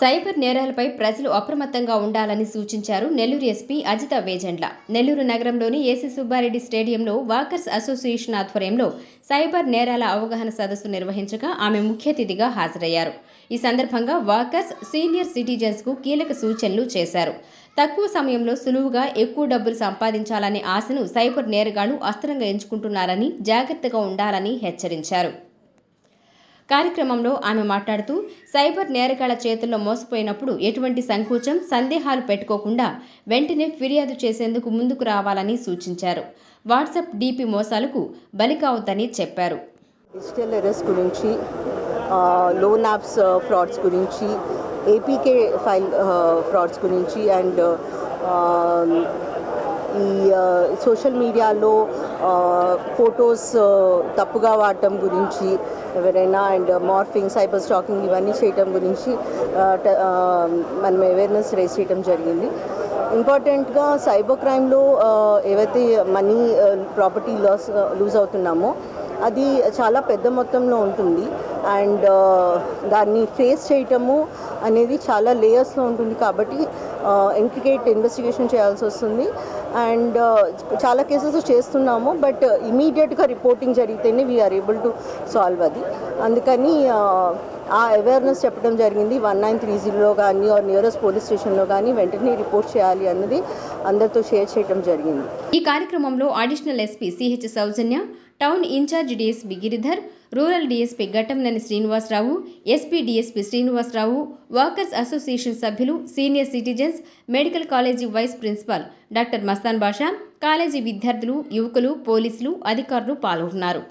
Cyber నేరాలపై ప్రజలు అప్రమత్తంగా ఉండాలని సూచించారు నెల్లూరు ఎస్పీ అజిత వేజండ్ల. నెల్లూరు నగరంలోని ఏసీ సుబ్బారెడ్డి స్టేడియంలో వాకర్స్ అసోసియేషన్ ఆధ్వర్యంలో సైబర్ నేరాల అవగాహన సదస్సు నిర్వహించగా ఆమె ముఖ్య అతిథిగా హాజరయ్యారు. ఈ సందర్భంగా వాకర్స్, సీనియర్ సిటిజన్స్కు కీలక సూచనలు చేశారు. తక్కువ సమయంలో సులువుగా ఎక్కువ డబ్బులు సంపాదించాలనే ఆశను సైబర్ నేరగాళ్లు అస్త్రంగా ఎంచుకుంటున్నారని, జాగ్రత్తగా ఉండాలని హెచ్చరించారు. కార్యక్రమంలో ఆమె మాట్లాడుతూ సైబర్ నేరగాళ్ల చేతుల్లో మోసపోయినప్పుడు ఎటువంటి సంకోచం, సందేహాలు పెట్టుకోకుండా వెంటనే ఫిర్యాదు చేసేందుకు ముందుకు రావాలని సూచించారు. వాట్సాప్ డీపీ మోసాలకు బలి కావద్దని చెప్పారు. డిజిటల్ అరెస్ట్ గురించి, లోన్ యాప్స్ ఫ్రాడ్స్ గురించి, ఏపీకే ఫైల్ ఫ్రాడ్స్ గురించి అండ్ ఈ సోషల్ మీడియాలో ఫొటోస్ తప్పుగా వాడటం గురించి ఎవరైనా అండ్ మార్ఫింగ్, సైబర్ స్టాకింగ్ ఇవన్నీ చేయటం గురించి మనం అవేర్నెస్ రేస్ చేయడం జరిగింది. ఇంపార్టెంట్గా సైబర్ క్రైమ్లో ఏవైతే మనీ, ప్రాపర్టీ లూజ్ అవుతున్నామో అది చాలా పెద్ద మొత్తంలో ఉంటుంది అండ్ దాన్ని ఫేస్ చేయటము అనేది చాలా లేయర్స్లో ఉంటుంది కాబట్టి ఇంట్రికేట్ ఇన్వెస్టిగేషన్ చేయాల్సి వస్తుంది అండ్ చాలా కేసెస్ చేస్తున్నాము. బట్ ఇమీడియట్గా రిపోర్టింగ్ జరిగితేనే వీఆర్ ఏబుల్ టు సాల్వ్ అది. అందుకని ఆ అవేర్నెస్ చెప్పడం జరిగింది. 1930లో కానీ నియరెస్ట్ పోలీస్ స్టేషన్లో కానీ వెంటనే రిపోర్ట్ చేయాలి అన్నది అందరితో షేర్ చేయడం జరిగింది. ఈ కార్యక్రమంలో additional SP CH Soujanya, town incharge DSP Giridhar, rural DSP Ghattamaneni Srinivasa Rao, SP DSP Srinivasa Rao, walkers association సభ్యులు, senior citizens, medical college vice principal doctor Mastan Basha, college విద్యార్థులు, యువకులు, పోలీసులు, అధికారులు పాల్గొన్నారు.